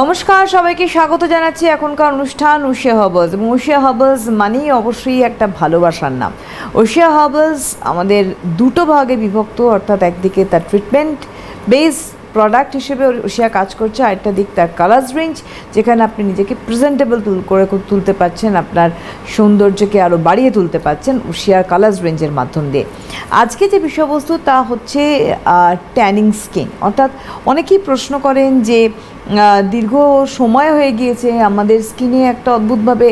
নমস্কার, সবাইকে স্বাগত জানাচ্ছি এখনকার অনুষ্ঠান উশিয়া হার্বালস। এবং উশিয়া হার্বালস মানেই অবশ্যই একটা ভালোবাসার নাম। উশিয়া হার্বালস আমাদের দুটো ভাগে বিভক্ত, অর্থাৎ একদিকে তার ট্রিটমেন্ট বেস প্রোডাক্ট হিসেবে উশিয়া কাজ করছে, আরেকটা দিক তার কালার্স রেঞ্জ, যেখানে আপনি নিজেকে প্রেজেন্টেবল করে তুলতে পারছেন, আপনার সৌন্দর্যকে আরও বাড়িয়ে তুলতে পারছেন উশিয়ার কালার্স রেঞ্জের মাধ্যম দিয়ে। আজকে যে বিষয়বস্তু তা হচ্ছে ট্যানিং স্কিন। অর্থাৎ অনেকেই প্রশ্ন করেন যে দীর্ঘ সময় হয়ে গিয়েছে আমাদের স্কিনে একটা অদ্ভুতভাবে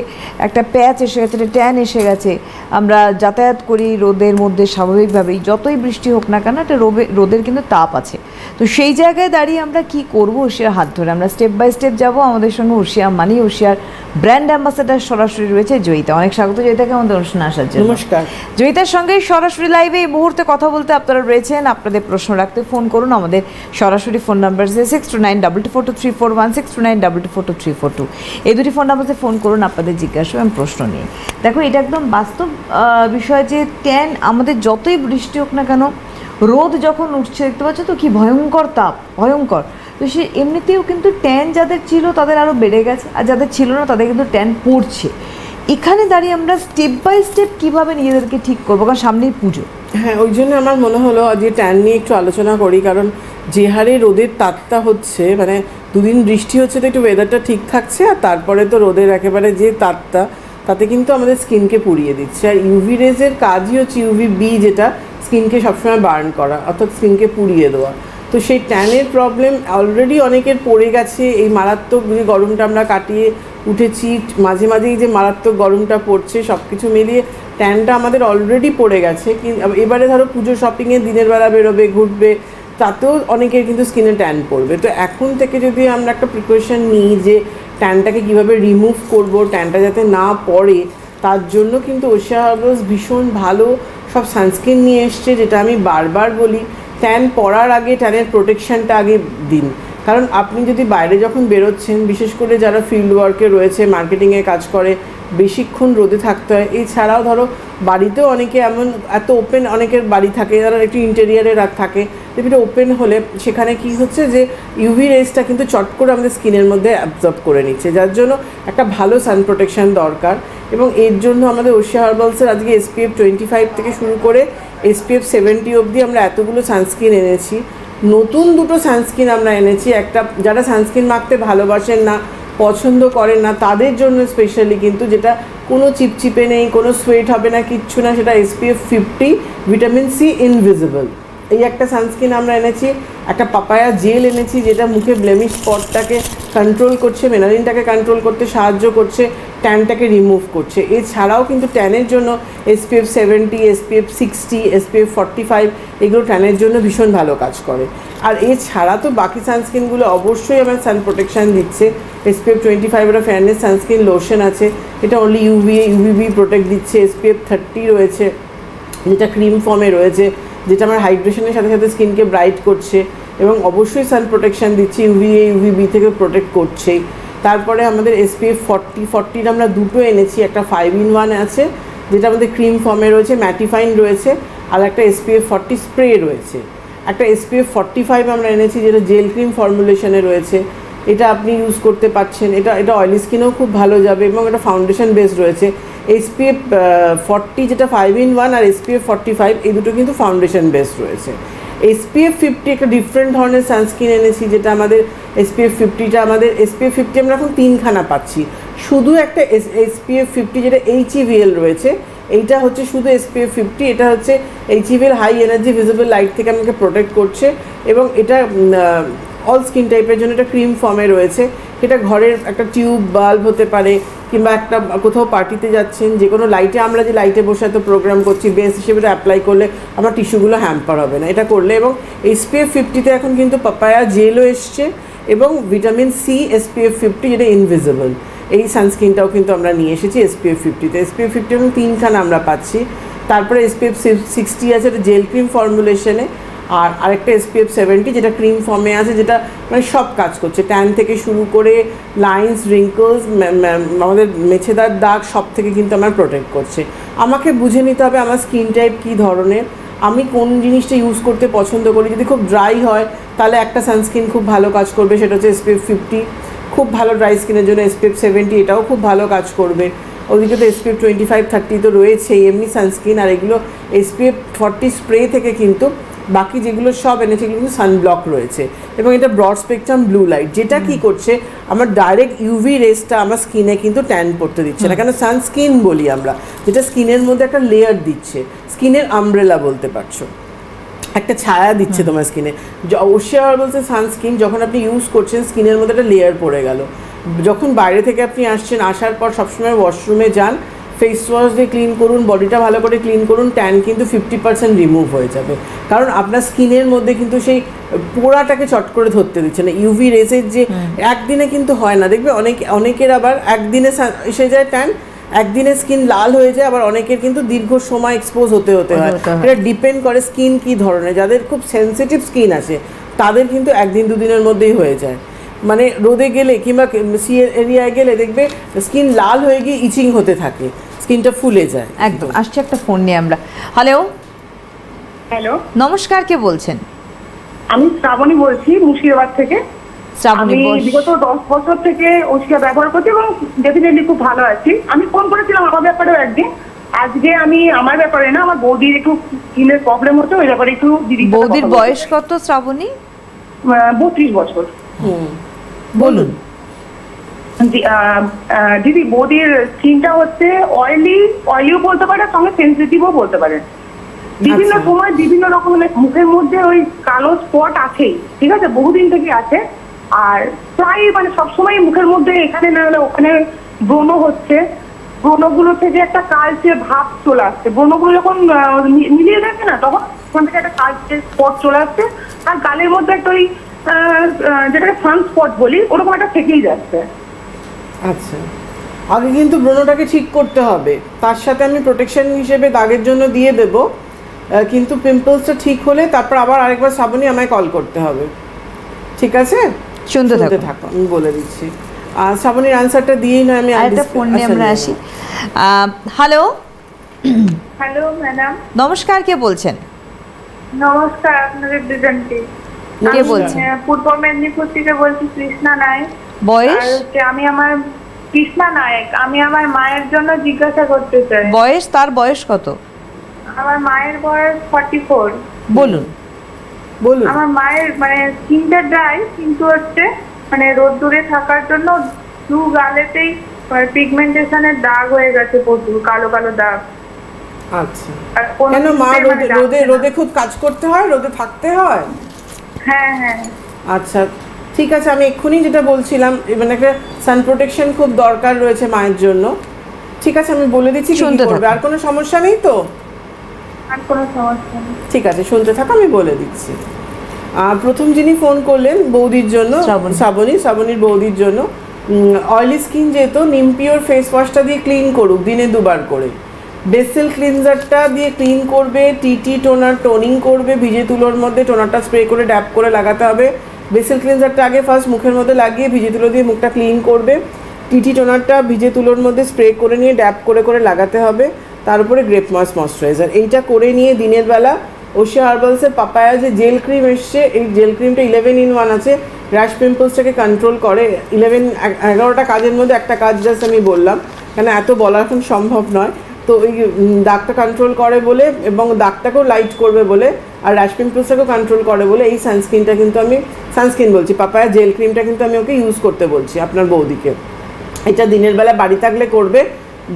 একটা প্যাচ এসে গেছে, একটা ট্যান এসে গেছে। আমরা যাতায়াত করি রোদের মধ্যে স্বাভাবিকভাবেই, যতই বৃষ্টি হোক না কেন একটা রোদের কিন্তু তাপ আছে। তো সেই জায়গায় দাঁড়িয়ে আমরা কি করব? উশিয়ার হাত ধরে আমরা স্টেপ বাই স্টেপ যাব। আমাদের সঙ্গে উশিয়া মানি উশিয়ার ব্র্যান্ড অ্যাম্বাসেডার সরাসরি রয়েছে জয়িতা। অনেক স্বাগত জয়িতাকে আমাদের অনুষ্ঠানে আসার জন্য। নমস্কার। জয়িতার সঙ্গে সরাসরি লাইভে এই মুহূর্তে কথা বলতে আপনারা রয়েছেন। আপনাদের প্রশ্ন রাখতে ফোন করুন। আমাদের সরাসরি ফোন নাম্বার 6292242341, 6292242342। এই দুটি ফোন নাম্বারে ফোন করুন আপনাদের জিজ্ঞাসা এবং প্রশ্ন নিয়ে। দেখো, এটা একদম বাস্তব বিষয় যে ট্যান আমাদের যতই বৃষ্টি হোক না কেন, রোদ যখন উঠছে দেখতে পাচ্ছ তো কি ভয়ঙ্কর তাপ, ভয়ঙ্কর। তো সে এমনিতেও কিন্তু ট্যান যাদের ছিল তাদের আরও বেড়ে গেছে, আর যাদের ছিল না তাদের কিন্তু ট্যান পড়ছে। এখানে দাঁড়িয়ে আমরা স্টেপ বাই স্টেপ কীভাবে নিজেদেরকে ঠিক করবো, কারণ সামনেই পুজো। হ্যাঁ, ওই জন্য আমার মনে হলো আজকে ট্যান নিয়ে একটু আলোচনা করি। কারণ যে হারে রোদের তাপটা হচ্ছে, মানে দুদিন বৃষ্টি হচ্ছে তো একটু ওয়েদারটা ঠিক থাকছে, আর তারপরে তো রোদের একেবারে যে তাপটা, তাতে কিন্তু আমাদের স্কিনকে পুড়িয়ে দিচ্ছে। আর ইউভি রেজের কাজই হচ্ছে ইউভি বি, যেটা স্কিনকে সবসময় বার্ন করা, অর্থাৎ স্কিনকে পুড়িয়ে দেওয়া। তো সেই ট্যানের প্রবলেম অলরেডি অনেকের পড়ে গেছে। এই মারাত্মক যে গরমটা আমরা কাটিয়ে উঠেছি, মাঝে মাঝেই যে মারাত্মক গরমটা পড়ছে, সব কিছু মিলিয়ে ট্যানটা আমাদের অলরেডি পড়ে গেছে। এবারে ধরো পুজো শপিংয়ে দিনের বেলা বেরোবে, ঘুরবে, তাতেও অনেকের কিন্তু স্কিনে ট্যান পড়বে। তো এখন থেকে যদি আমরা একটা প্রিকশন নিই যে ট্যানটাকে কীভাবে রিমুভ করব, ট্যানটা যাতে না পড়ে, তার জন্য কিন্তু উশিয়া হার্বালস ভীষণ ভালো সব সানস্ক্রিন নিয়ে এসছে। যেটা আমি বারবার বলি, ট্যান পড়ার আগে ট্যানের প্রোটেকশানটা আগে দিন। কারণ আপনি যদি বাইরে যখন বেরোচ্ছেন, বিশেষ করে যারা ফিল্ড ওয়ার্কে রয়েছে, মার্কেটিংয়ে কাজ করে, বেশিক্ষণ রোদে থাকতে হয়। এছাড়াও ধরো বাড়িতেও অনেকে এমন এত ওপেন, অনেকের বাড়ি থাকে যারা একটু ইন্টেরিয়ারে থাকে, যেটা ওপেন হলে সেখানে কি হচ্ছে যে ইউভি রেসটা কিন্তু চট করে আমাদের স্কিনের মধ্যে অ্যাবজর্ব করে নিচ্ছে, যার জন্য একটা ভালো সান প্রোটেকশান দরকার। এবং এর জন্য আমাদের উশিয়া হার্বালসের আজকে SPF 25 থেকে শুরু করে SPF 70 অবধি আমরা এতগুলো সানস্ক্রিন এনেছি। নতুন দুটো সানস্ক্রিন আমরা এনেছি। একটা যারা সানস্ক্রিন মাখতে ভালোবাসেন না, পছন্দ করেন না, তাদের জন্য স্পেশালি কিন্তু, যেটা কোনো চিপচিপে নেই, কোনো সোয়েট হবে না, কিচ্ছু না, সেটা SPF 50 ভিটামিন সি ইনভিজিবল। এই একটা সানস্ক্রিন আমরা এনেছি। একটা পাপায়া জেল এনেছি, যেটা মুখে ব্লেমিশ স্পটটাকে কন্ট্রোল করছে, মেলানিনটাকে কন্ট্রোল করতে সাহায্য করছে, ট্যানটাকে রিমুভ করছে। এছাড়াও কিন্তু ট্যানের জন্য SPF 70, SPF 60, SPF 45 এগুলো ট্যানের জন্য ভীষণ ভালো কাজ করে। আর এছাড়া তো বাকি সানস্ক্রিনগুলো অবশ্যই আমার সান প্রোটেকশান দিচ্ছে। SPF 25 একটা ফেয়ারনেস সানস্ক্রিন লোশন আছে, এটা অনলি UVB প্রোটেক্ট দিচ্ছে। SPF 30 রয়েছে, যেটা ক্রিম ফর্মে রয়েছে, যেটা আমার হাইড্রেশনের সাথে সাথে স্কিনকে ব্রাইট করছে এবং অবশ্যই সান প্রোটেকশান দিচ্ছে, UVB থেকে প্রোটেক্ট করছেই। তারপরে আমাদের SPF 40 আমরা দুটো এনেছি। একটা 5-in-1 আছে, যেটা আমাদের ক্রিম ফর্মে রয়েছে, ম্যাটিফাইন রয়েছে, আর একটা SPF 40 স্প্রে রয়েছে। একটা SPF 45 আমরা এনেছি, যেটা জেল ক্রিম ফর্মুলেশনে রয়েছে। এটা আপনি ইউজ করতে পারছেন। এটা অয়েলি স্কিনেও খুব ভালো যাবে এবং এটা ফাউন্ডেশন বেস রয়েছে। SPF 40 যেটা 5-in-1 আর SPF 45 এই দুটো কিন্তু ফাউন্ডেশন বেস রয়েছে। SPF 50 একটা ডিফারেন্ট ধরনের সানস্ক্রিন এনেছি, যেটা আমাদের SPF 50টা আমাদের SPF 50 আমরা এখন 3খানা পাচ্ছি। শুধু একটা SPF 50 যেটা HEVL রয়েছে, এইটা হচ্ছে শুধু SPF 50। এটা হচ্ছে HEVL high energy visible light থেকে আমাকে প্রোটেক্ট করছে এবং এটা অল স্কিন টাইপের জন্য এটা ক্রিম ফর্মে রয়েছে। এটা ঘরের একটা টিউব বাল্ব হতে পারে, কিংবা একটা কোথাও পার্টিতে যাচ্ছেন, যে কোনো লাইটে, আমরা যে লাইটে বসে এত প্রোগ্রাম করছি, বেস হিসেবে অ্যাপ্লাই করলে আমার টিস্যুগুলো হ্যাম্পার হবে না এটা করলে। এবং SPF 50তে এখন কিন্তু পাপায়া জেলও এসছে এবং ভিটামিন সি SPF 50 যেটা ইনভিজিবল, এই সানস্ক্রিনটাও কিন্তু আমরা নিয়ে এসেছি SPF 50তে। SPF 50 এবং 3খানা আমরা পাচ্ছি। তারপরে SPF 60 আছে, এটা জেল ক্রিম ফর্মুলেশনে, আর আরেকটা SPF 70 যেটা ক্রিম ফর্মে আছে, যেটা মানে সব কাজ করছে, ট্যান থেকে শুরু করে লাইন্স, রিঙ্কলস, আমাদের মেছেদার দাগ, সব থেকে কিন্তু আমার প্রোটেক্ট করছে। আমাকে বুঝে নিতে হবে আমার স্কিন টাইপ কী ধরনের, আমি কোন জিনিসটা ইউজ করতে পছন্দ করি। যদি খুব ড্রাই হয় তাহলে একটা সানস্ক্রিন খুব ভালো কাজ করবে, সেটা হচ্ছে SPF 50। খুব ভালো ড্রাই স্কিনের জন্য SPF 70 এটাও খুব ভালো কাজ করবে। ওদিকে তো SPF 25-30 তো রয়েছেই এমনি সানস্ক্রিন, আর এগুলো SPF 40 স্প্রে থেকে কিন্তু বাকি যেগুলো সব এনেছে কিন্তু সানব্লক রয়েছে, এবং এটা ব্রড স্পেকট্রাম ব্লু লাইট, যেটা কি করছে আমার ডাইরেক্ট ইউভি রেসটা আমার স্কিনে কিন্তু ট্যান পড়তে দিচ্ছে না, কেন সানস্ক্রিন বলি আমরা, যেটা স্কিনের মধ্যে একটা লেয়ার দিচ্ছে, স্কিনের আমব্রেলা বলতে পারছো, একটা ছায়া দিচ্ছে তোমার স্কিনে। ওশিয়া হার্বালস সানস্ক্রিন যখন আপনি ইউজ করছেন স্কিনের মধ্যে একটা লেয়ার পড়ে গেল, যখন বাইরে থেকে আপনি আসছেন, আসার পর সবসময় ওয়াশরুমে যান, ফেস ওয়াশ দিয়ে ক্লিন করুন, বডিটা ভালো করে ক্লিন করুন, ট্যান কিন্তু 50% রিমুভ হয়ে যাবে, কারণ আপনার স্কিনের মধ্যে কিন্তু সেই পোড়াটাকে চট করে ধরতে দিচ্ছে না। ইউভি রেসের যে একদিনে কিন্তু হয় না, দেখবে অনেকের আবার একদিনে এসে যায় ট্যান, একদিনে স্কিন লাল হয়ে যায়, আবার অনেকের কিন্তু দীর্ঘ সময় এক্সপোজ হতে হয়। এটা ডিপেন্ড করে স্কিন কী ধরনের, যাদের খুব সেন্সিটিভ স্কিন আছে তাদের কিন্তু একদিন দুদিনের মধ্যেই হয়ে যায়, মানে রোদে গেলে কিংবা সি এরিয়ায় গেলে দেখবে স্কিন লাল হয়ে গিয়ে ইচিং হতে থাকে, স্কিনটা ফুলে যায়। একদম। আসছে একটা ফোন নিয়ে আমরা। হ্যালো, হ্যালো, নমস্কার, কে বলছেন? আমি শ্রাবণী বলছি মুর্শিদাবাদ থেকে। শ্রাবণী, আমি বিগত 10 বছর থেকে ওশিয়া ব্যবহার করছি এবং ডেফিনেটলি খুব ভালো আছি। আমি ফোন করেছিলাম আমার ব্যাপারেও একদিন, আজকে আমি আমার ব্যাপারে না, আমার বৌদির একটু স্কিনের প্রবলেম হতো, ওই ব্যাপারে একটু দিদি। বৌদির বয়স কত শ্রাবণী? 32 বছর। বলুন। দিদি, বৌদির স্কিনটা হচ্ছে অয়েলিও বলতে পারে, সঙ্গে সেন্সিটিভও বলতে পারে। বিভিন্ন সময় বিভিন্ন রকমের মুখের মধ্যে ওই কালো স্পট আছেই, ঠিক আছে, বহুদিন থেকে আছে, আর প্রায় মানে সবসময় মুখের মধ্যে এখানে না হলে ওখানে ব্রণ হচ্ছে, ব্রণগুলো থেকে একটা কালচে ভাব চলে আসছে, ব্রণগুলো যখন মিলিয়ে যাচ্ছে না তখন ওখান থেকে একটা কালচে স্পট চলে আসছে, আর গালের মধ্যে একটা ওই যেটাকে সান স্পট বলি ওরকম একটা থেকেই যাচ্ছে। আচ্ছা, আগে কিন্তু ব্রণটাকে ঠিক করতে হবে, তার সাথে আমি প্রোটেকশন হিসেবে দাগের জন্য দিয়ে দেব, কিন্তু পিম্পলসটা ঠিক হলে তারপর আবার আরেকবার শ্রাবণী আমায় কল করতে হবে, ঠিক আছে? শুনতে থাকো, আমি বলে দিচ্ছি। আর শ্রাবণীর আনসারটা দিয়েই না আমি আরেকটা ফোন নিয়ে আমরা আসি। Hello, hello madam. নমস্কার, কে বলছেন? নমস্কার আপনাদের দুজনকে। কে বলছেন? পূর্ব মেদিনীপুর থেকে বলছি, কৃষ্ণা নায়ক। বয়স? আমি আমার কৃষ্ণা নায়ক, আমি আমার মায়ের জন্য জিজ্ঞাসা করতে চাই। বয়স? তার বয়স কত? আমার মায়ের বয়স 44। বলুন। আমার মায়ের মানে স্কিনটা ড্রাই, কিন্তু হচ্ছে মানে রোদ্দুরে থাকার জন্য দু গালেতেই পিগমেন্টেশনের দাগ হয়ে গেছে, প্রচুর কালো কালো দাগ। আচ্ছা, কেন মা রোদে খুব কাজ করতে হয়, রোদে থাকতে হয়? হ্যাঁ হ্যাঁ। আচ্ছা, ঠিক আছে, আমি এক্ষুনি যেটা বলছিলাম, মানে একটা সান প্রোটেকশন খুব দরকার রয়েছে মায়ের জন্য, ঠিক আছে আমি বলে দিচ্ছি কি করবে। আর কোনো সমস্যা নেই তো? আর কোনো সমস্যা নেই। ঠিক আছে, শুনতে থাকো, আমি বলে দিচ্ছি। প্রথম যিনি ফোন করলেন বৌদির জন্য, শ্রাবণীর বৌদির জন্য, অয়েলি স্কিন যেহেতু নিমপিওর ফেস ওয়াশটা দিয়ে ক্লিন করুক দিনে 2 বার করে, বেসেল ক্লিনজারটা দিয়ে ক্লিন করবে, টিটি টোনার টোনিং করবে, ভিজে তুলোর মধ্যে টোনারটা স্প্রে করে ড্যাপ করে লাগাতে হবে। বেসেল ক্লিনজারটা আগে ফার্স্ট মুখের মধ্যে লাগিয়ে ভিজে তুলো দিয়ে মুখটা ক্লিন করবে, টিটি টোনারটা ভিজে তুলোর মধ্যে স্প্রে করে নিয়ে ড্যাপ করে করে লাগাতে হবে, তার উপরে গ্রেপ ময়েশ্চারাইজার। এইটা করে নিয়ে দিনের বেলা ওশিয়া হার্বালসের পাপায়া যে জেল ক্রিম এসছে, এই জেল ক্রিমটা 11-in-1 আছে, র্যাশ পিম্পলসটাকে কন্ট্রোল করে। 11-11টা কাজের মধ্যে একটা কাজ জাস্ট আমি বললাম, কেন এত বলা এখন সম্ভব নয়, তো ওই দাগটা কন্ট্রোল করে বলে এবং দাগটাকেও লাইট করবে বলে আর র্যাশ পিম্পলসটাকেও কন্ট্রোল করে বলে এই সানস্ক্রিনটা কিন্তু আমি বলছি, পাপায়া জেল ক্রিমটা কিন্তু আমি ওকে ইউজ করতে বলছি আপনার বৌদিকে। এটা দিনের বেলা বাড়ি থাকলে করবে,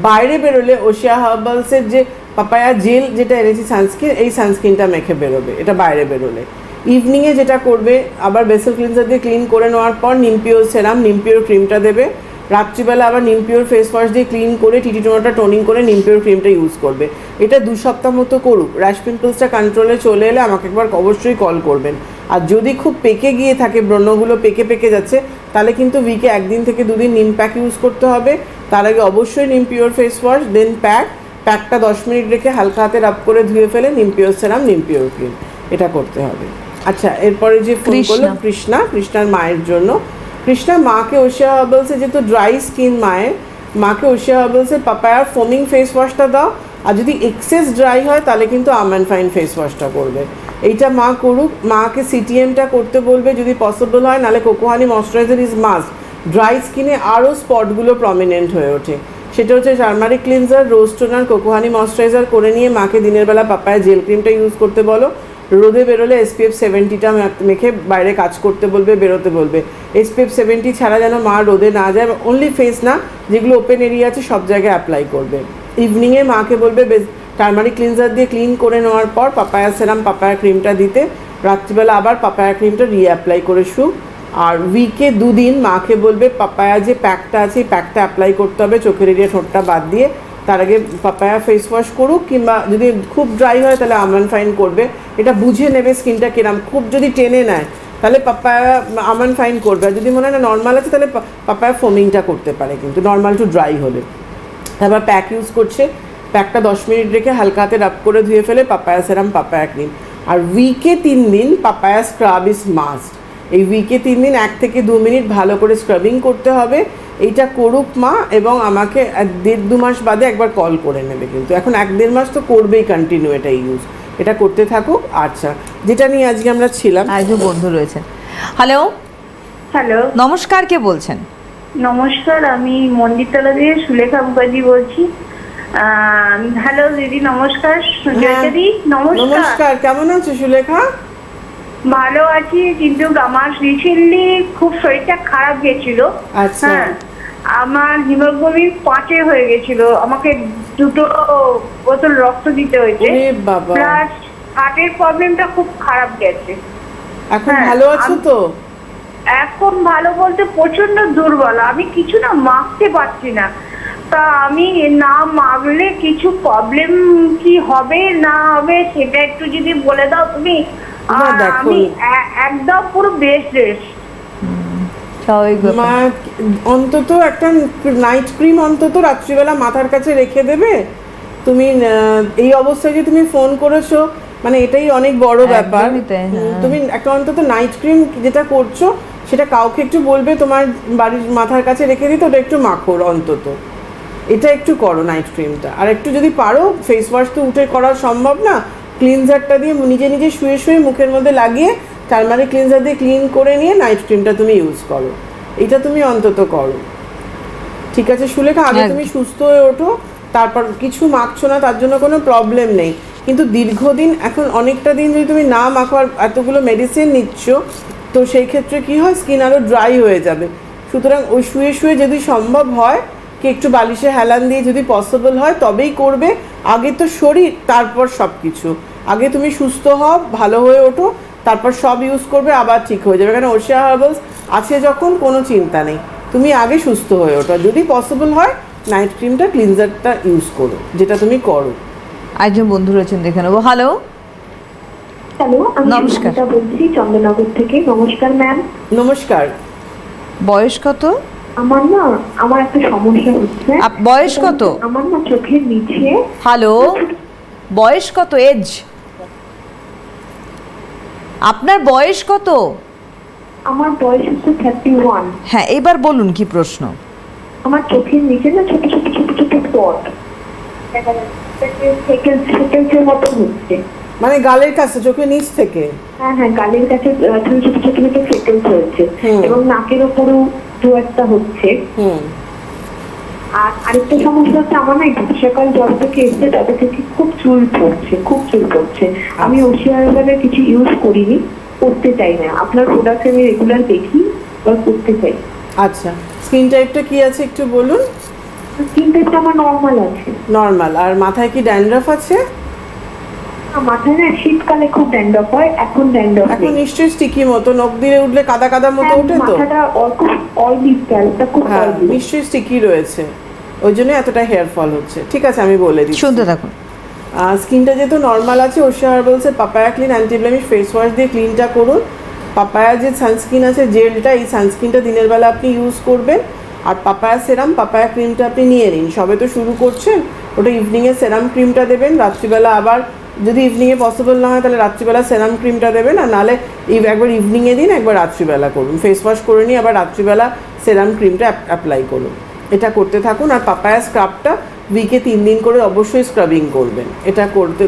বাইরে বেরোলে ওশিয়া হার্বালসের যে পাপায়া জেল যেটা এনেছি সানস্ক্রিন, এই সানস্ক্রিনটা মেখে বেরোবে এটা বাইরে বেরোলে। ইভিনিংয়ে যেটা করবে, আবার বেসেল ক্লিনজার দিয়ে ক্লিন করে নেওয়ার পর নিমপিওর সেরাম, নিমপিওর ক্রিমটা দেবে, রাত্রিবেলা আবার নিমপিওর ফেস ওয়াশ দিয়ে ক্লিন করে টিটি টোনারটা টোনিং করে নিমপিওর ক্রিমটা ইউজ করবে। এটা 2 সপ্তাহ মতো করুক, র্যাশ পিম্পলসটা কন্ট্রোলে চলে এলে আমাকে একবার অবশ্যই কল করবেন। আর যদি খুব পেকে গিয়ে থাকে, ব্রণগুলো পেকে যাচ্ছে, তাহলে কিন্তু উইকে 1 দিন থেকে 2 দিন নিম প্যাক ইউজ করতে হবে। তার আগে অবশ্যই নিমপিওর ফেস ওয়াশ, দেন প্যাকটা 10 মিনিট রেখে হালকা হাতে রাব করে ধুয়ে ফেলে নিমপিওর সেরাম, নিমপিওর ক্রিম, এটা করতে হবে। আচ্ছা, এরপরে যে ফোন করলো কৃষ্ণার মায়ের জন্য। কৃষ্ণার মাকে ওশিয়া হার্বালসে, যেহেতু ড্রাই স্কিন মাকে ওশিয়া হার্বালসের পাপায়ার ফোমিং ফেস ওয়াশটা দাও, আর যদি এক্সেস ড্রাই হয় তাহলে কিন্তু আমন্ড ফাইন ফেস ওয়াশটা করবে। এইটা মা করুক। মাকে সিটিএমটা করতে বলবে যদি পসিবল হয়, নাহলে cocoa honey moisturiser is must, dry স্কিনে আরও স্পটগুলো প্রমিনেন্ট হয়ে ওঠে। সেটা হচ্ছে টার্মারিক ক্লিনজার, রোজ টোনার, কোকো হানি ময়শ্চারাইজার করে নিয়ে মাকে দিনের বেলা পাপায়া জেল ক্রিমটা ইউজ করতে বলো। রোদে বেরোলে SPF 70টা মেখে বাইরে কাজ করতে বলবে, বেরোতে বলবে। SPF 70 ছাড়া যেন মা রোদে না যায়, অনলি ফেস না, যেগুলো ওপেন এরিয়া আছে সব জায়গায় অ্যাপ্লাই করবে। ইভিনিংয়ে মাকে বলবে টার্মারিক ক্লিনজার দিয়ে ক্লিন করে নেওয়ার পর পাপায়া সেরাম, পাপায়া ক্রিমটা দিতে। রাত্রিবেলা আবার পাপায়া ক্রিমটা রিঅ্যাপ্লাই করে শুক। আর উইকে 2 দিন মাকে বলবে পাপায়া যে প্যাকটা আছে এই প্যাকটা অ্যাপ্লাই করতে হবে চোখের এরিয়া ঠোঁটটা বাদ দিয়ে। তার আগে পাপায়া ফেস ওয়াশ করুক, কিংবা যদি খুব ড্রাই হয় তাহলে আমন্ড ফাইন করবে। এটা বুঝে নেবে স্কিনটা কিরম, খুব যদি টেনে নেয় তাহলে পাপায়া আমন্ড ফাইন করবে। আর যদি মনে হয় না নর্মাল আছে তাহলে পাপায়া ফোমিংটা করতে পারে, কিন্তু নর্মাল টু ড্রাই হলে। তারপর প্যাক ইউজ করছে, প্যাকটা 10 মিনিট রেখে হালকা হাতে রাব করে ধুয়ে ফেলে পাপায়া সেরাম, পাপায়া ক্রিম। আর উইকে 3 দিন পাপায়া স্ক্রাব ইজ মাস্ট। এই উইকে 3 দিন 1 থেকে 2 মিনিট ভালো করে স্ক্রাবিং করতে হবে। এইটা করুক মা, এবং আমাকে 1.5-2 মাস বাদে একবার কল করে নেবে। কিন্তু এখন 1-1.5 মাস তো করবেই কন্টিনিউ এটা ইউজ, এটা করতে থাকুক। আচ্ছা, যেটা নিয়ে আজকে আমরা ছিলাম, একজন বন্ধু রয়েছেন। হ্যালো, হ্যালো, নমস্কার, কে বলছেন? নমস্কার, আমি মন্দিরতলা দিয়ে সুলেখা মুখার্জি বলছি। হ্যালো দিদি, নমস্কার। জয়িতাদি, নমস্কার। কেমন আছো সুলেখা? ভালো আছি, কিন্তু আমার রিসেন্টলি খুব শরীরটা খারাপ গেছিল। আচ্ছা। হ্যাঁ, আমার হিমোগ্লোবিন 5 হয়ে গেছিল, আমাকে 2 বোতল রক্ত দিতে হয়েছে। প্লাস হার্টের প্রবলেমটা খুব খারাপ গেছে। এখন ভালো আছো তো? এখন ভালো বলতে প্রচন্ড দুর্বল, আমি কিছু না মাখতে পারছি না। তা আমি না মাগলে কিছু প্রবলেম কি হবে না হবে সেটা একটু যদি বলে দাও তুমি। আমি একদম পুরো বেস্ট রেস্ট। অন্তত একটা নাইট ক্রিম অন্তত রাত্রিবেলা মাথার কাছে রেখে দেবে। তুমি এই অবস্থায় যে তুমি ফোন করেছো, মানে এটাই অনেক বড় ব্যাপার। তুমি একটা অন্তত নাইট ক্রিম যেটা করছো সেটা কাউকে একটু বলবে তোমার বাড়ির মাথার কাছে রেখে দিতে, ওটা একটু মাখোর অন্তত, এটা একটু করো নাইট ক্রিমটা। আর একটু যদি পারো, ফেস ওয়াশ তো উঠে করা সম্ভব না, ক্লিনজারটা দিয়ে নিজে নিজে শুয়ে শুয়ে মুখের মধ্যে লাগিয়ে টার্মারিক ক্লিনজার দিয়ে ক্লিন করে নিয়ে নাইট ক্রিমটা তুমি ইউজ করো। এটা তুমি অন্তত করো, ঠিক আছে সুলেখা? আগে তুমি সুস্থ হয়ে ওঠো, তারপর কিছু মাখছো না তার জন্য কোনো প্রবলেম নেই, কিন্তু দীর্ঘদিন এখন অনেকটা দিন যদি তুমি না মাখো আর এতগুলো মেডিসিন নিচ্ছ, তো সেই ক্ষেত্রে কি হয়, স্কিন আরও ড্রাই হয়ে যাবে। সুতরাং ওই শুয়ে শুয়ে যদি সম্ভব হয় কি একটু বালিশে হেলান দিয়ে যদি পসিবল হয় তবেই করবে। আগে তো শরীর, তারপর সব কিছু। আগে তুমি সুস্থ হও, ভালো হয়ে ওঠো, তারপর সব ইউজ করবে, আবার ঠিক হয়ে যাবে। কারণ ওশিয়া হার্বালস আছে যখন কোনো চিন্তা নেই, তুমি আগে সুস্থ হয়ে ওঠো। যদি পসিবল হয় নাইট ক্রিমটা, ক্লিনজারটা ইউজ করো, যেটা তুমি করো। একজন বন্ধু রয়েছেন, দেখে নেবো। হ্যালো, হ্যালো, আমি নমস্কার, বলছি চন্দননগর থেকে। নমস্কার ম্যাম। নমস্কার। বয়স কত? আমার একটা সমস্যা হচ্ছে। বয়স কত? আমার না চোখের নিচে। হ্যালো, বয়স কত? এজ? আপনার বয়স কত? আমার বয়স হচ্ছে 31। হ্যাঁ, এবার বলুন কি প্রশ্ন। আমার চোখের নিচে না ছোট ছোট ছোট ছোট স্পট দেখা যাচ্ছে, সেকেন্ডের মতো হচ্ছে। মানে গালের কাছে, চোখের নিচ থেকে? হ্যাঁ হ্যাঁ, গালের কাছে ছোট ছোট ছোট ছোট ফ্রেকেলস হচ্ছে, এবং নাকের উপরেও দু একটা হচ্ছে। আর আরেকটা সমস্যা হচ্ছে, আমার না সকাল জল থেকে এসছে তবে থেকে খুব চুল পড়ছে। আমি ওশিয়া হার্বালের কিছু ইউজ করিনি, করতে চাই না। আপনার প্রোডাক্ট আমি রেগুলার দেখি বা করতে চাই। আচ্ছা, স্কিন টাইপটা কি আছে একটু বলুন। স্কিন টাইপটা আমার নর্মাল আছে। নর্মাল। আর মাথায় কি ড্যান্ড্রাফ আছে? মাথায় না শীতকালে খুব ড্যান্ড্রাফ হয়, এখন ড্যান্ড্রাফ নেই। এখন নিশ্চয়ই স্টিকি মতো, নখ দিয়ে উঠলে কাদা কাদা মতো ওঠে তো? মাথাটা খুব অয়েলি, স্ক্যাল্পটা খুব অয়েলি। নিশ্চয়ই স্টিকি রয়েছে, ওই জন্য এতটা হেয়ার ফল হচ্ছে। ঠিক আছে, আমি বলে দিচ্ছি, শুনতে থাকুন। স্কিনটা যেহেতু নর্মাল আছে, ওশিয়া হার্বালসের papaya clean anti blemish face wash দিয়ে ক্লিনটা করুন। পাপায়া যে সানস্ক্রিন আছে জেলটা, এই সানস্ক্রিনটা দিনের বেলা আপনি ইউজ করবেন। আর পাপায়া সেরাম, পাপায়া ক্রিমটা আপনি নিয়ে নিন। সবে তো শুরু করছেন, ওটা ইভিনিংয়ে সেরাম ক্রিমটা দেবেন। রাত্রিবেলা আবার যদি ইভিনিংয়ে পসিবল না হয় তাহলে রাত্রিবেলা সেরাম ক্রিমটা দেবেন, আর নাহলে একবার ইভিনিংয়ে দিন, একবার রাত্রিবেলা করুন। ফেস ওয়াশ করে নিয়ে আবার রাত্রিবেলা সেরাম ক্রিমটা অ্যাপ্লাই করুন। এটা করতে থাকুন। আর পাপায়া স্ক্রাবটা উইকে 3 দিন করে অবশ্যই স্ক্রাবিং করবেন। এটা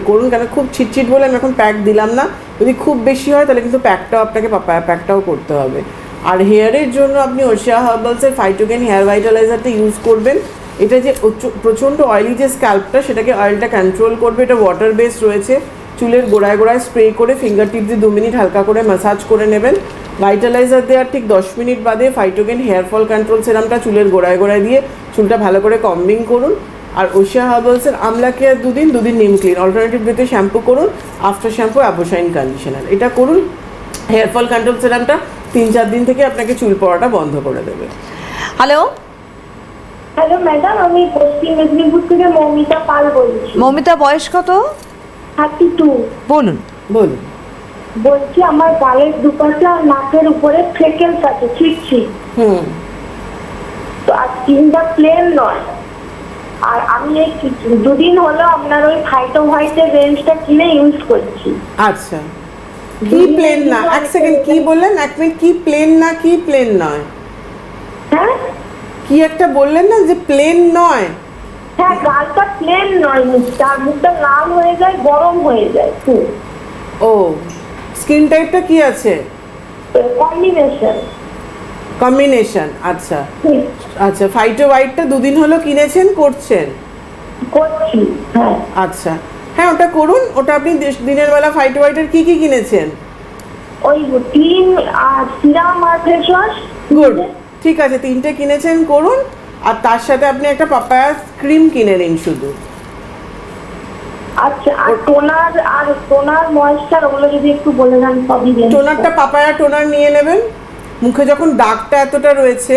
করুন, কেন খুব ছিটছিট বলে আমি এখন প্যাক দিলাম না। যদি খুব বেশি হয় তাহলে কিন্তু প্যাকটাও আপনাকে, পাপায়া প্যাকটাও করতে হবে। আর হেয়ারের জন্য আপনি ওশিয়া হার্বালসের ফাইটোগেন হেয়ার ভাইটালাইজারটা ইউজ করবেন। এটা যে প্রচণ্ড অয়েলি যে স্ক্যাল্পটা, সেটাকে অয়েলটা কন্ট্রোল করবে। এটা ওয়াটার বেস রয়েছে। চুলের গোড়ায় গোড়ায় স্প্রে করে ফিঙ্গার টিপ দিয়ে 2 মিনিট হালকা করে ম্যাসাজ করে নেবেন। ভাইটালাইজার দেওয়ার ঠিক 10 মিনিট বাদে ফাইটোগেন হেয়ার ফল কন্ট্রোল সেরামটা চুলের গোড়ায় গোড়ায় দিয়ে চুলটা ভালো করে কম্বিং করুন। আর ওশিয়া হার্বালসের আমলা কেয়ার 2 দিন নিম ক্লিন অল্টারনেটিভ ডেতে শ্যাম্পু করুন। আফটার শ্যাম্পু অ্যাবোশাইন কন্ডিশনার এটা করুন। হেয়ার ফল কন্ট্রোল সেরামটা 3-4 দিন থেকে আপনাকে চুল পড়াটা বন্ধ করে দেবে। হ্যালো হ্যালো ম্যাডাম, আমি পশ্চিম মেদিনীপুর থেকে মৌমিতা পাল বলছি। মৌমিতা, বয়স কত? 32। বলুন। বলছি আমার গালের দুপাশে আর নাকের উপরে ফ্লেকেলস আছে, ছিটছি। তো আর স্কিনটা প্লেন নয়। আর আমি এই 2 দিন হলো আপনার ওই ফাইটো হোয়াইটের রেঞ্জটা কিনে ইউজ করছি। আচ্ছা, কি প্লেন না? এক সেকেন্ড, কি বললেন? 1 মিনিট, কি প্লেন না কি প্লেন নয়? হ্যাঁ, কি একটা বললেন না যে প্লেন নয়? হ্যাঁ, গালটা প্লেন নয়, মুখটা লাল হয়ে যায়, গরম হয়ে যায় খুব। ও, স্কিন টাইপটা কি আছে? কম্বিনেশন। আচ্ছা আচ্ছা, ফাইটো হোয়াইটটা 2 দিন হলো কিনেছেন, করছেন? করছি, হ্যাঁ। আচ্ছা, হ্যাঁ, ওটা করুন। ওটা আপনি দিনের বেলা ফাইটো হোয়াইটের কি কি কিনেছেন? ওই 3 আর সিরাম আর ফেস ওয়াশ। গুড, ঠিক আছে, 3টে কিনেছেন, করুন। আর তার সাথে আপনি একটা পাপায়া ক্রিম কিনে নিন শুধু। আচ্ছা, আর টোনার ময়েশ্চার ওগুলো যদি একটু বলে দেন। সবই দেন। টোনারটা পাপায়া টোনার নিয়ে নেবেন। মুখে যখন দাগটা এতটা রয়েছে,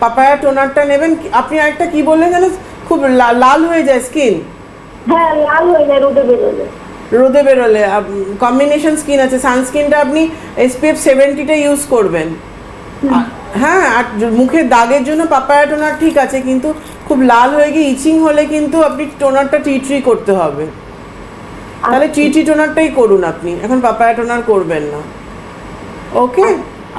পাপায়া টোনারটা নেবেন। আপনি আরেকটা কি বললেন জানেন? খুব লাল হয়ে যায় স্কিন। হ্যাঁ, লাল হয়ে যায় রোদে বেরোলে। কম্বিনেশন স্কিন আছে। সানস্ক্রিনটা আপনি SPF 70টা ইউজ করবেন। হ্যাঁ, আর মুখের দাগের জন্য পাপায়া টোনার ঠিক আছে, কিন্তু খুব লাল হয়ে গিয়ে ইচিং হলে কিন্তু আপনি টোনারটা টি করতে হবে। তাহলে টি টোনারটাই করুন আপনি, এখন পাপায়া টোনার করবেন না। ওকে,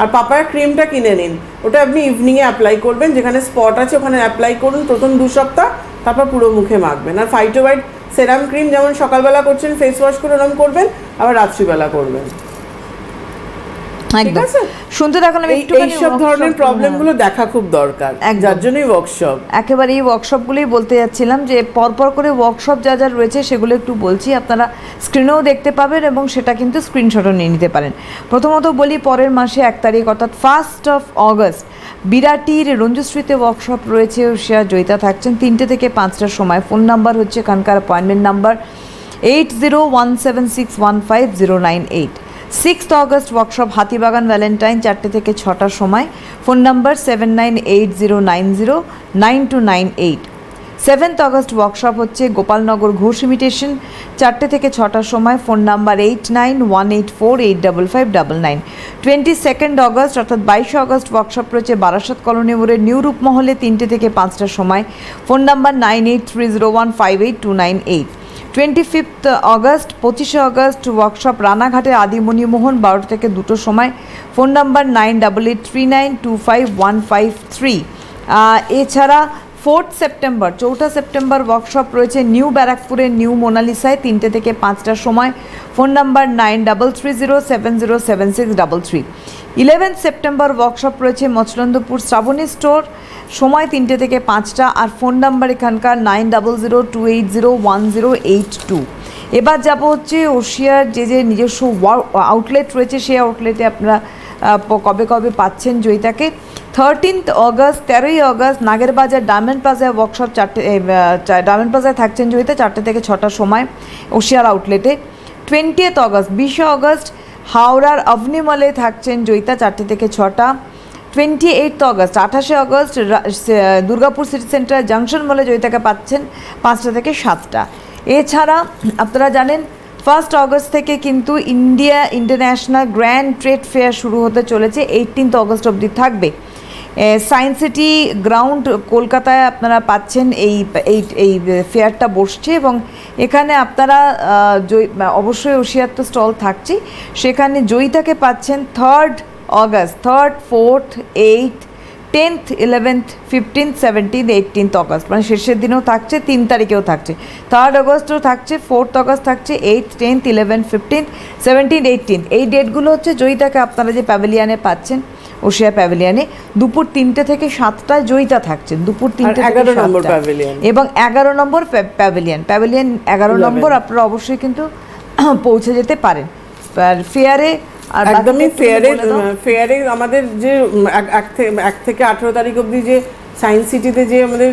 আর পাপায়া ক্রিমটা কিনে নিন। ওটা আপনি ইভিনিংয়ে অ্যাপ্লাই করবেন, যেখানে স্পট আছে ওখানে অ্যাপ্লাই করুন প্রথম 2 সপ্তাহ, তারপর পুরো মুখে মাখবেন। আর ফাইটো হোয়াইট সেরাম ক্রিম যেমন সকালবেলা করছেন ফেস ওয়াশ করে ওরকম করবেন, আবার রাত্রিবেলা করবেন। একদম শুনতে থাকুন। আমি এই সব ধরনের প্রবলেমগুলো দেখা খুব দরকার, যার জন্যই ওয়ার্কশপ। একেবারে এই ওয়ার্কশপগুলোই বলতে যাচ্ছিলাম যে পরপর করে ওয়ার্কশপ যা যা রয়েছে সেগুলো একটু বলছি, আপনারা স্ক্রিনেও দেখতে পাবেন এবং সেটা কিন্তু স্ক্রিনশটও নিয়ে নিতে পারেন। প্রথমত বলি, পরের মাসে 1 তারিখ অর্থাৎ 1 অগস্ট বিরাটির রঞ্জুশ্রীতে ওয়ার্কশপ রয়েছে। ওশিয়া জয়িতা থাকছেন 3টে থেকে 5টার সময়। ফোন নাম্বার হচ্ছে এখানকার appointment number 8017615098। 6 August workshop Hatibagan Valentine 4টে থেকে 6টার সময়। Phone number 7980909298। 7 অগস্ট ওয়ার্কশপ হচ্ছে গোপালনগর ঘোষ ইমিটেশন 4টে থেকে 6টার সময়। Phone number 8918485599। 22 অগস্ট অর্থাৎ 22 অগস্ট ওয়ার্কশপ রয়েছে বারাসাত কলোনি মোড়ের নিউ রূপমহলে 3টে থেকে 5টার সময়। Phone number 9830158298। 25 August 25 August workshop রানাঘাটের আদিমণি মোহন 12 থেকে 2টোর সময়। Phone number 9883925153। এছাড়া 4 সেপ্টেম্বর 4 সেপ্টেম্বর ওয়ার্কশপ রয়েছে নিউ ব্যারাকপুরের নিউ মোনালিসায় 3টে থেকে 5টার সময়। Phone number 9330707633। 11 সেপ্টেম্বর ওয়ার্কশপ রয়েছে মচলন্দপুর শ্রাবণী স্টোর, সময় 3টে থেকে 5টা। আর ফোন নাম্বার এখানকার 9002801082। এবার যাব হচ্ছে ওশিয়ার যে নিজস্ব আউটলেট রয়েছে, সেই আউটলেটে আপনারা কবে কবে পাচ্ছেন জয়িতাকে। 13 অগস্ট 13ই অগস্ট নাগেরবাজার ডায়মন্ড প্লাজায় ওয়ার্কশপ 4টে ডায়মন্ড প্লাজায় থাকছেন জয়িতা 4টে থেকে 6টার সময় ওশিয়ার আউটলেটে। 20 অগস্ট 20 অগস্ট হাওড়ার অভনিমলে থাকছেন জয়িতা 4টে থেকে 6টা। 28 August 28 August Durgapur city centre junction মলে জয়িতাকে পাচ্ছেন 5টা থেকে 7টা। এছাড়া আপনারা জানেন 1 অগস্ট থেকে কিন্তু India international grand trade fair শুরু হতে চলেছে, 18 অগস্ট অবধি থাকবে। সায়েন্স সিটি গ্রাউন্ড কলকাতায় আপনারা পাচ্ছেন এই ফেয়ারটা বসছে এবং এখানে আপনারা অবশ্যই ওশিয়ার তো স্টল থাকছে, সেখানে জয়িতাকে পাচ্ছেন 3 August 3, 4, 8, 10th, 11th, 15th, 17th, 18th August, মানে শেষের দিনেও থাকছে, 3 তারিখেও থাকছে, 3rd অগস্টও থাকছে, 4th অগস্ট থাকছে, 8th, 10th, 11th, 15th, 17th, 18th। এই ডেটগুলো হচ্ছে জয়িতাকে আপনারা যে প্যাভিলিয়ানে পাচ্ছেন, ওশিয়া প্যাভিলিয়ানে দুপুর 3টে থেকে 7টায় জয়িতা থাকছেন, দুপুর 3টে থেকে 11 নম্বর 7টা। প্যাভিলিয়ন এবং 11 নম্বর প্যাভিলিয়ন 11 নম্বর আপনারা অবশ্যই কিন্তু পৌঁছে যেতে পারেন ফেয়ারে। আর একদমই ফেয়ারে আমাদের যে 1 থেকে 18 তারিখ অবধি যে সায়েন্স সিটিতে যে আমাদের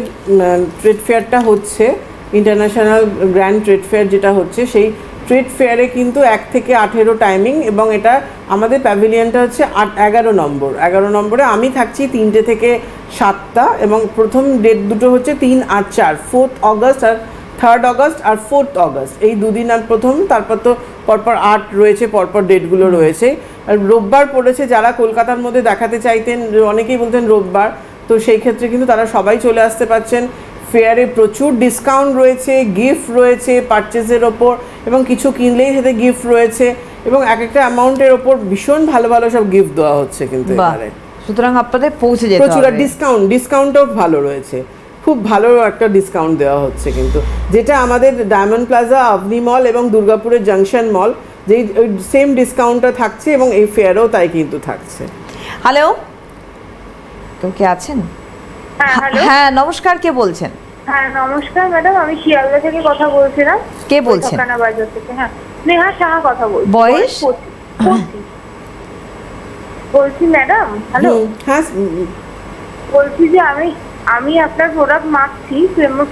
ট্রেড ফেয়ারটা হচ্ছে, ইন্টারন্যাশনাল গ্র্যান্ড ট্রেড ফেয়ার যেটা হচ্ছে, সেই ট্রেড ফেয়ারে কিন্তু 1 থেকে 18 টাইমিং, এবং এটা আমাদের প্যাভিলিয়নটা হচ্ছে 11 নম্বরে আমি থাকছি 3টে থেকে 7টা, এবং প্রথম ডেট দুটো হচ্ছে 3 আর 4, 4th অগস্ট আর 3rd অগস্ট আর 4th অগস্ট, এই দুদিন আর প্রথম, তারপর তো পরপর 8 রয়েছে, পরপর ডেটগুলো রয়েছে। আর রোববার পড়েছে, যারা কলকাতার মধ্যে দেখাতে চাইতেন, অনেকেই বলতেন রোববার, তো সেই ক্ষেত্রে কিন্তু তারা সবাই চলে আসতে পারছেন। ফেয়ারে প্রচুর ডিসকাউন্ট রয়েছে, গিফট রয়েছে পারচেজের ওপর, এবং কিছু কিনলেই সাথে গিফট রয়েছে, এবং এক একটা অ্যামাউন্টের ওপর ভীষণ ভালো ভালো সব গিফট দেওয়া হচ্ছে কিন্তু এবারে। সুতরাং আপনাদের পৌঁছে যেতে প্রচুর হবে। ডিসকাউন্টও ভালো রয়েছে, খুব ভালো একটা ডিসকাউন্ট দেওয়া হচ্ছে কিন্তু, যেটা আমাদের ডায়মন্ড প্লাজা, আভনি মল এবং দুর্গাপুরের জাংশন মল যেই সেম ডিসকাউন্টটা থাকছে, এবং এই ফেয়ারও তাই কিন্তু থাকছে। হ্যালো, কেউ কি আছেন? হ্যাঁ নমস্কার, কে বলছেন? হ্যাঁ নমস্কার ম্যাডাম, আমি শিয়ালদা থেকে কথা বলছিলাম। কে বলছেন? ঢাকানা বাজার থেকে। হ্যাঁ, স্নেহা সাহা কথা বলছি। বয়স? বলছি ম্যাডাম, হ্যালো, হ্যাঁ বলছি যে আমি আপনার প্রোডাক্ট মাখছি,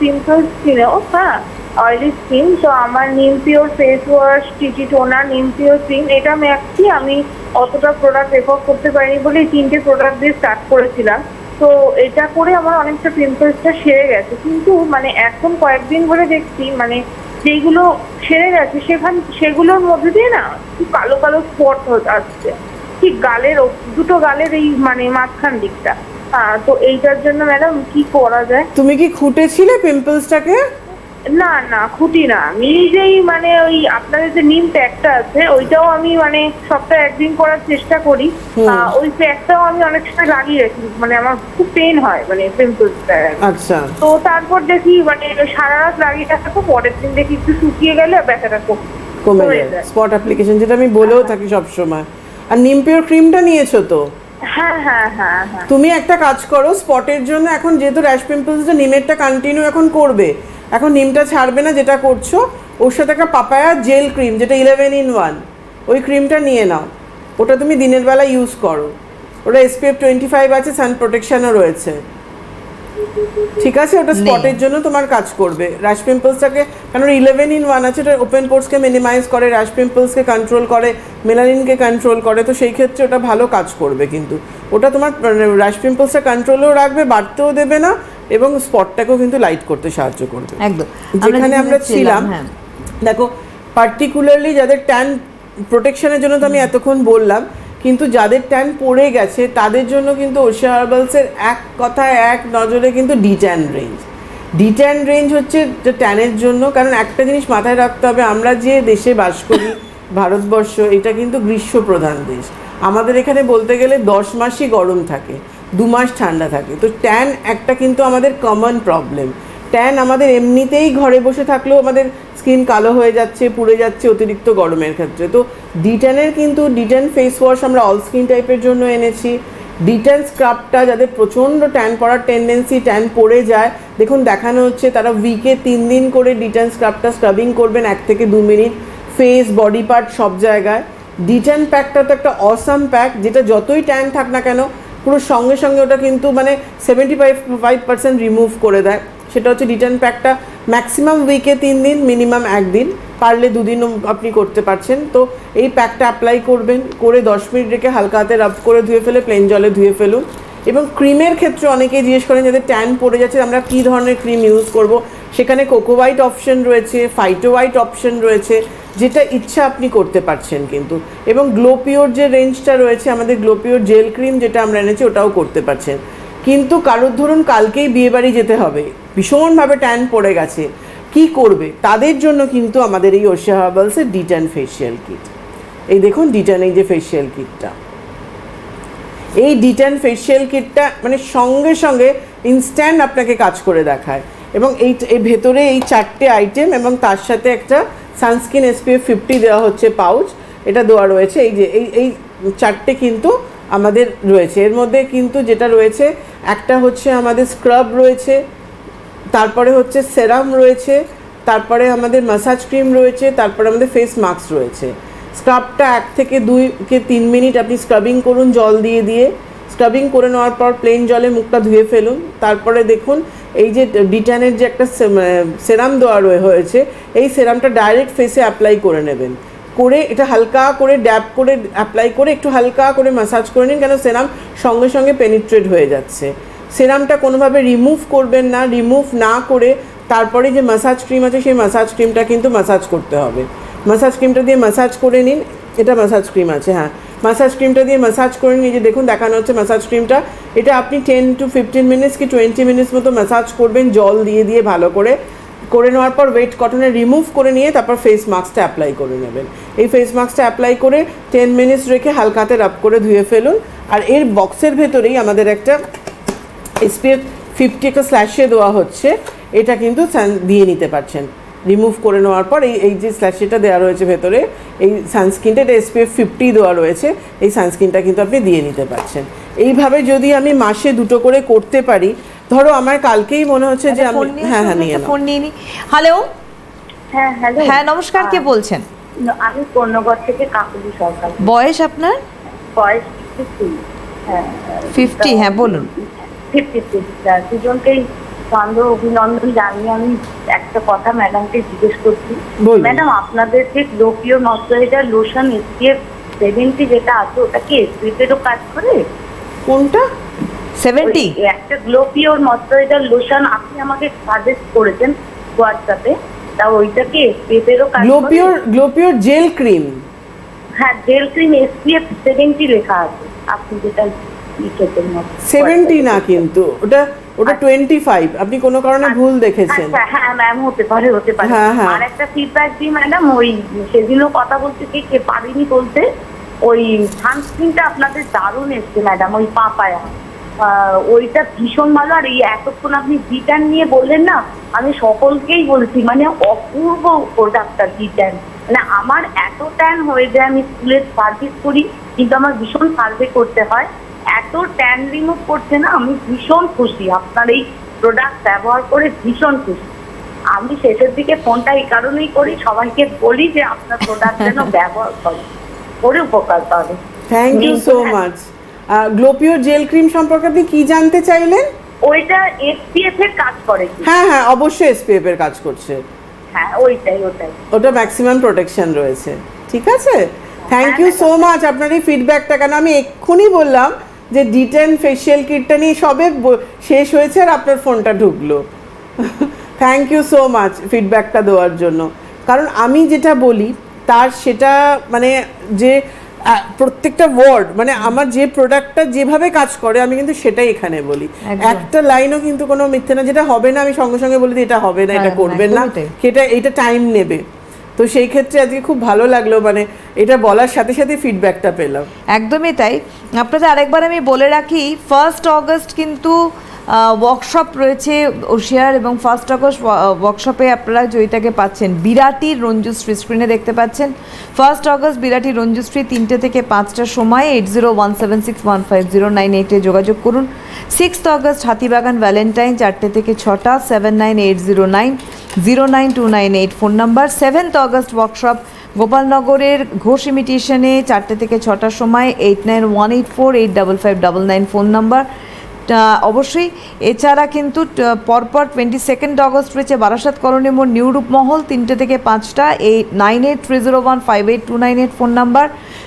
পিম্পলস ছিল, হ্যাঁ, অয়েলি স্কিন, তো আমার নিম pure face wash, TT toner, নিম পিওর ক্রিম, এটা মাখছি। আমি অতটা প্রোডাক্ট রেফার করতে পারিনি বলে 3টে প্রোডাক্ট দিয়ে স্টার্ট করেছিলাম। তো এটা করে আমার অনেকটা পিম্পলসটা সেরে গেছে, কিন্তু মানে এখন কয়েকদিন ধরে দেখছি মানে যেগুলো সেরে গেছে সেগুলোর মধ্যে দিয়ে না খুব কালো কালো স্পট আসছে, ঠিক দুটো গালের এই মানে মাঝখান দিকটা। তো এইটার জন্য ম্যাডাম কি করা যায়? তুমি কি খুঁটেছিলে পিম্পলসটাকে? না না, খুঁটি না, আমি নিজেই মানে ওই আপনাদের যে নিম প্যাকটা আছে ওইটাও আমি মানে সপ্তাহে একদিন করার চেষ্টা করি। ওই প্যাকটাও আমি অনেক সময় লাগিয়ে রাখি, মানে আমার খুব পেন হয় মানে পিম্পলসটা। আচ্ছা, তো তারপর দেখি মানে সারা রাত লাগিয়ে রাখা, তো পরের দিন দেখি একটু শুকিয়ে গেলে ব্যথাটা কমে যায়। স্পট অ্যাপ্লিকেশন যেটা আমি বলেও থাকি সব সময়। আর নিম পিওর ক্রিমটা নিয়েছো তো? হ্যাঁ হ্যাঁ হ্যাঁ হ্যাঁ। তুমি একটা কাজ করো, স্পটের জন্য এখন যেহেতু র্যাশ পিম্পলসটা নিমেরটা কন্টিনিউ এখন করবে, এখন নিমটা ছাড়বে না যেটা করছো, ওর সাথে একটা পাপায়া জেল ক্রিম যেটা 11-in-1, ওই ক্রিমটা নিয়ে নাও। ওটা তুমি দিনের বেলা ইউজ করো, ওটা SPF 25 আছে, সান প্রোটেকশনও রয়েছে, ঠিক আছে? ওটা স্পটের জন্য তোমার কাজ করবে র্যাশ পিম্পলসটাকে, কারণ 11-in-1 আছে, ওটা ওপেন পোর্সকে মিনিমাইজ করে, র্যাশ পিম্পলসকে কন্ট্রোল করে, মেলানিনকে কন্ট্রোল করে, তো সেই ক্ষেত্রে ওটা ভালো কাজ করবে। কিন্তু ওটা তোমার র্যাশ পিম্পলসটা কন্ট্রোলেও রাখবে, বাড়তেও দেবে না, এবং স্পটটাকেও কিন্তু লাইট করতে সাহায্য করবে। একদম। যেখানে আমরা ছিলাম, দেখো পার্টিকুলারলি যাদের ট্যান প্রোটেকশনের জন্য তো আমি এতক্ষণ বললাম, কিন্তু যাদের ট্যান পড়ে গেছে তাদের জন্য কিন্তু ওশিয়া হার্বালসের এক কথায় এক নজরে কিন্তু ডিট্যান রেঞ্জ হচ্ছে ট্যানের জন্য। কারণ একটা জিনিস মাথায় রাখতে হবে, আমরা যে দেশে বাস করি ভারতবর্ষ, এটা কিন্তু গ্রীষ্মপ্রধান দেশ। আমাদের এখানে বলতে গেলে 10 মাসই গরম থাকে, 2 মাস ঠান্ডা থাকে। তো ট্যান একটা কিন্তু আমাদের কমন প্রবলেম। ট্যান আমাদের এমনিতেই ঘরে বসে থাকলেও আমাদের স্কিন কালো হয়ে যাচ্ছে, পুড়ে যাচ্ছে অতিরিক্ত গরমের ক্ষেত্রে। তো ডিট্যানের কিন্তু ডিট্যান ফেস ওয়াশ আমরা অল স্কিন টাইপের জন্য এনেছি। ডিট্যান স্ক্রাবটা যাদের প্রচণ্ড ট্যান পড়ার টেন্ডেন্সি, ট্যান পড়ে যায়, দেখুন দেখানো হচ্ছে, তারা উইকে 3 দিন করে ডিট্যান স্ক্রাবটা স্ক্রাবিং করবেন 1 থেকে 2 মিনিট, ফেস, বডি পার্ট সব জায়গায়। ডিট্যান প্যাকটা তো একটা অসাম প্যাক, যেটা যতই ট্যান থাক না কেন পুরো সঙ্গে সঙ্গে ওটা কিন্তু মানে 75% রিমুভ করে দেয়। সেটা হচ্ছে ডিট্যান প্যাকটা ম্যাক্সিমাম উইকে 3 দিন, মিনিমাম 1 দিন, পারলে 2 দিনও আপনি করতে পারছেন। তো এই প্যাকটা অ্যাপ্লাই করবেন, করে 10 মিনিট রেখে হালকা হাতে রাব করে ধুয়ে ফেলে প্লেন জলে ধুয়ে ফেলুন। এবং ক্রিমের ক্ষেত্রে অনেকেই জিজ্ঞেস করেন যাদের ট্যান পড়ে যাচ্ছে আমরা কী ধরনের ক্রিম ইউজ করব, সেখানে কোকো হোয়াইট অপশন রয়েছে, ফাইটো হোয়াইট অপশন রয়েছে, যেটা ইচ্ছা আপনি করতে পারছেন কিন্তু। এবং গ্লো পিওর যে রেঞ্জটা রয়েছে আমাদের, গ্লো পিওর জেল ক্রিম যেটা আমরা এনেছি, ওটাও করতে পারছেন। কিন্তু কারোর ধরুন কালকেই বিয়েবাড়ি যেতে হবে, ভীষণভাবে ট্যান পড়ে গেছে, কি করবে? তাদের জন্য কিন্তু আমাদের এই ওশিয়া হার্বালসের ডিট্যান ফেশিয়াল কিট, এই দেখুন ডিট্যান এই যে ফেশিয়াল কিটটা, এই D10 ফেশিয়াল কিটটা মানে সঙ্গে সঙ্গে ইনস্ট্যান্ট আপনাকে কাজ করে দেখায়। এবং এই ভেতরে এই 4টে আইটেম এবং তার সাথে একটা সানস্ক্রিন SPF 50 দেওয়া হচ্ছে পাউচ, এটা দেওয়া রয়েছে। এই যে এই 4টে কিন্তু আমাদের রয়েছে। এর মধ্যে কিন্তু যেটা রয়েছে একটা হচ্ছে আমাদের স্ক্রাব রয়েছে, তারপরে হচ্ছে সেরাম রয়েছে, তারপরে আমাদের ম্যাসাজ ক্রিম রয়েছে, তারপরে আমাদের ফেস মাস্ক রয়েছে। স্ক্রাবটা 1 থেকে 2 থেকে 3 মিনিট আপনি স্ক্রাবিং করুন জল দিয়ে দিয়ে। স্ক্রাবিং করে নেওয়ার পর প্লেন জলে মুখটা ধুয়ে ফেলুন। তারপরে দেখুন এই যে D10-এর যে একটা সেরাম দেওয়া হয়েছে, এই সেরামটা ডাইরেক্ট ফেসে অ্যাপ্লাই করে নেবেন। করে এটা হালকা করে ড্যাব করে অ্যাপ্লাই করে একটু হালকা করে ম্যাসাজ করে নিন, কেন সেরাম সঙ্গে সঙ্গে পেনিট্রেট হয়ে যাচ্ছে। সেরামটা কোনোভাবে রিমুভ করবেন না, রিমুভ না করে তারপরে যে ম্যাসাজ ক্রিম আছে সেই ম্যাসাজ ক্রিমটা কিন্তু ম্যাসাজ করতে হবে। ম্যাসাজ ক্রিমটা দিয়ে ম্যাসাজ করে নিন। এটা ম্যাসাজ ক্রিম আছে, হ্যাঁ, ম্যাসাজ ক্রিমটা দিয়ে ম্যাসাজ করে নিন। এই যে দেখুন দেখানো হচ্ছে ম্যাসাজ ক্রিমটা, এটা আপনি 10 to 15 মিনিটস কি 20 মিনিটস মতো ম্যাসাজ করবেন জল দিয়ে দিয়ে ভালো করে। করে নেওয়ার পর ওয়েট কটনে রিমুভ করে নিয়ে তারপর ফেস মাস্কটা অ্যাপ্লাই করে নেবেন। এই ফেস মাস্কটা অ্যাপ্লাই করে 10 মিনিটস রেখে হালকাতে রাব করে ধুয়ে ফেলুন। আর এর বক্সের ভেতরেই আমাদের একটা SPF 50 একটা স্ল্যাশে দেওয়া হচ্ছে, এটা কিন্তু দিয়ে নিতে পারছেন। রিমুভ করে নেওয়ার পর এই যে স্ল্যাশেটা দেওয়া রয়েছে ভেতরে, এই সানস্ক্রিনটা এটা SPF 50 দেওয়া রয়েছে, এই সানস্ক্রিনটা কিন্তু আপনি দিয়ে নিতে পারছেন। এইভাবে যদি আমি মাসে 2টো করে করতে পারি, ধরো আমার কালকেই মনে হচ্ছে যে আমি নিয়ে নাও। ফোন নিয়ে নি। হ্যালো, হ্যালো, হ্যাঁ নমস্কার, কে বলছেন? আমি কর্ণগর থেকে কাকুলি সরকার। বয়স আপনার? বয়স 50। হ্যাঁ 50, হ্যাঁ বলুন। 56। দুজনকেই বান্ধব অভিনন্দন জানিয়ে আমি একটা কথা ম্যাডামকে জিজ্ঞেস করছি। ম্যাডাম, আপনাদের যে গ্লোপিও ময়শ্চারাইজার লোশন SPF 70 যেটা আছে, ওটা কি SPF-এরও কাজ করে? কোনটা? 70? একটা গ্লোপিও ময়শ্চারাইজার লোশন আপনি আমাকে সাজেস্ট করেছেন হোয়াটসঅ্যাপে, তা ওইটা কি SPF-এরও কাজ করে? গ্লোপিওর জেল ক্রিম। হ্যাঁ, জেল ক্রিম SPF 70 লেখা আছে, আপনি যেটা লিখেছেন। 70 না, কিন্তু ওটা 25, আপনি কোনো কারণে ভুল দেখেছেন। হ্যাঁ ম্যাম, হতে পারে। আর একটা ফিডব্যাক দিই ম্যাডাম, ওই সেদিনও কথা বলতে কে পারিনি বলতে, ওই সানস্ক্রিনটা আপনাদের দারুণ এসছে ম্যাডাম, ওই পাপায়া, ওইটা ভীষণ ভালো। আর এই এতক্ষণ আপনি D10 নিয়ে বললেন না, আমি সকলকেই বলছি মানে অপূর্ব প্রোডাক্টটা D10। মানে আমার এত ট্যান হয়ে যায়, আমি স্কুলের সার্ভিস করি কিন্তু আমার ভীষণ সার্ভে করতে হয়, এত ট্যান রিমুভ করছে না, আমি ভীষণ খুশি আপনার এই প্রোডাক্ট ব্যবহার করে, ভীষণ খুশি। আমি শেষের দিকে ফোনটা এই কারণেই করি, সবাইকে বলি যে আপনার প্রোডাক্ট যেন ব্যবহার করে উপকার পাবে। Thank you so much. Glopure gel cream সম্পর্কে আপনি কি জানতে চাইলেন? ওইটা SPF এর কাজ করে? হ্যাঁ অবশ্যই SPF এর কাজ করছে। হ্যাঁ ওইটাই ওটা ম্যাক্সিমাম প্রোটেকশন রয়েছে। ঠিক আছে, থ্যাংক ইউ সো মাচ আপনার এই ফিডব্যাকটা। কেন আমি এক্ষুনি বললাম যে D10 ফেশিয়াল কিটটা নিয়ে সবে শেষ হয়েছে আর আপনার ফোনটা ঢুকলো। থ্যাংক ইউ সো মাচ ফিডব্যাকটা দেওয়ার জন্য। কারণ আমি যেটা বলি তার সেটা মানে যে প্রত্যেকটা ওয়ার্ড, মানে আমার যে প্রোডাক্টটা যেভাবে কাজ করে আমি কিন্তু সেটাই এখানে বলি, একটা লাইনও কিন্তু কোনো মিথ্যে না। যেটা হবে না আমি সঙ্গে সঙ্গে বলি এটা হবে না, এটা করবেন না, এটা টাইম নেবে। তো সেই ক্ষেত্রে আজকে খুব ভালো লাগলো, মানে এটা বলার সাথে সাথে ফিডব্যাকটা পেলাম। একদমই তাই। আপনাদের আরেকবার আমি বলে রাখি, 1 অগস্ট কিন্তু ওয়ার্কশপ রয়েছে ওশিয়ার, এবং 1 অগস্ট ওয়ার্কশপে আপনারা জয়িতাকে পাচ্ছেন বিরাটির রঞ্জুশ্রী, স্ক্রিনে দেখতে পাচ্ছেন। 1 অগস্ট বিরাটির রঞ্জুশ্রী 3টে থেকে 5টার সময় 8017615098-এ যোগাযোগ করুন। 6 অগস্ট হাতিবাগান ভ্যালেন্টাইন 4টে থেকে 6টা, 7980909298 ফোন নাম্বার। 7 অগস্ট ওয়ার্কশপ গোপালনগরের ঘোষ ইমিটেশনে 4টে থেকে 6টার সময় 8918485599 ফোন নাম্বার। অবশ্যই এছাড়া কিন্তু পরপর 22 অগস্ট রয়েছে বারাসাত কলোনি মোড় নিউ রূপমহল 3টে থেকে 5টা, 9830158298 ফোন নাম্বার।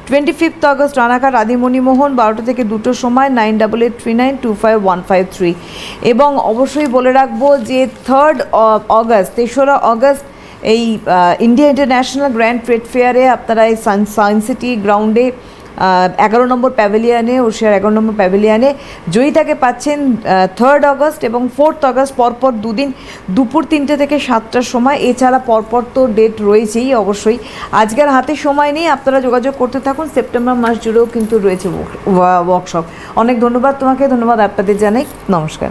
25 অগস্ট রানাঘাট রাধিমণি মোহন 12টা থেকে 2টোর সময় 9883925153। এবং অবশ্যই বলে রাখবো যে 3 অগস্ট 3রা অগস্ট এই ইন্ডিয়া ইন্টারন্যাশনাল গ্র্যান্ড ট্রেড ফেয়ারে আপনারা এই সায়েন্স সিটি গ্রাউন্ডে 11 নম্বর প্যাভিলিয়ানে, ওশিয়ার 11 নম্বর প্যাভিলিয়ানে। জয়িতাকে পাচ্ছেন 3rd অগস্ট এবং 4th অগস্ট, পরপর দুদিন দুপুর 3টে থেকে 7টার সময়। এছাড়া পরপর তো ডেট রয়েছেই অবশ্যই। আজকের হাতে সময় নেই, আপনারা যোগাযোগ করতে থাকুন। সেপ্টেম্বর মাস জুড়েও কিন্তু রয়েছে ওয়ার্কশপ। অনেক ধন্যবাদ তোমাকে, ধন্যবাদ আপনাদের জানাই, নমস্কার।